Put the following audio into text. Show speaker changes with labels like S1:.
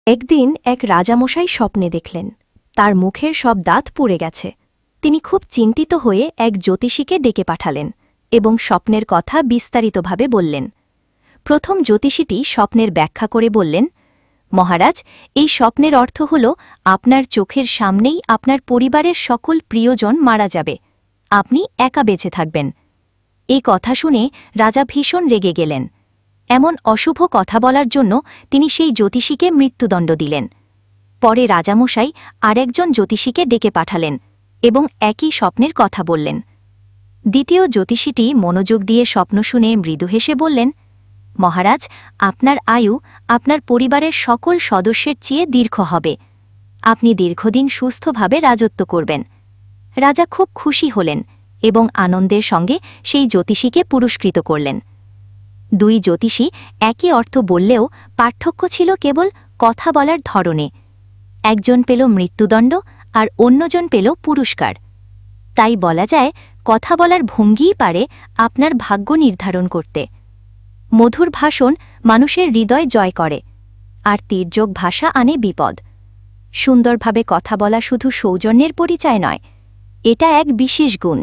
S1: একদিন এক রাজামশাই স্বপ্নে দেখলেন তার মুখের সব দাঁত পুড়ে গেছে। তিনি খুব চিন্তিত হয়ে এক জ্যোতিষীকে ডেকে পাঠালেন এবং স্বপ্নের কথা বিস্তারিতভাবে বললেন। প্রথম জ্যোতিষীটি স্বপ্নের ব্যাখ্যা করে বললেন, মহারাজ, এই স্বপ্নের অর্থ হল আপনার চোখের সামনেই আপনার পরিবারের সকল প্রিয়জন মারা যাবে, আপনি একা বেঁচে থাকবেন। এই কথা শুনে রাজা ভীষণ রেগে গেলেন। এমন অশুভ কথা বলার জন্য তিনি সেই জ্যোতিষীকে মৃত্যুদণ্ড দিলেন। পরে রাজামশাই আরেকজন জ্যোতিষীকে ডেকে পাঠালেন এবং একই স্বপ্নের কথা বললেন। দ্বিতীয় জ্যোতিষীটি মনোযোগ দিয়ে স্বপ্ন শুনে মৃদু হেসে বললেন, মহারাজ, আপনার আয়ু আপনার পরিবারের সকল সদস্যের চেয়ে দীর্ঘ হবে, আপনি দীর্ঘদিন সুস্থভাবে রাজত্ব করবেন। রাজা খুব খুশি হলেন এবং আনন্দের সঙ্গে সেই জ্যোতিষীকে পুরস্কৃত করলেন। দুই জ্যোতিষী একই অর্থ বললেও পার্থক্য ছিল কেবল কথা বলার ধরনে। একজন পেল মৃত্যুদণ্ড আর অন্যজন পেল পুরস্কার। তাই বলা যায়, কথা বলার ভঙ্গিই পারে আপনার ভাগ্য নির্ধারণ করতে। মধুর ভাষণ মানুষের হৃদয় জয় করে, আর তীর্যক ভাষা আনে বিপদ। সুন্দরভাবে কথা বলা শুধু সৌজন্যের পরিচয় নয়, এটা এক বিশেষ গুণ।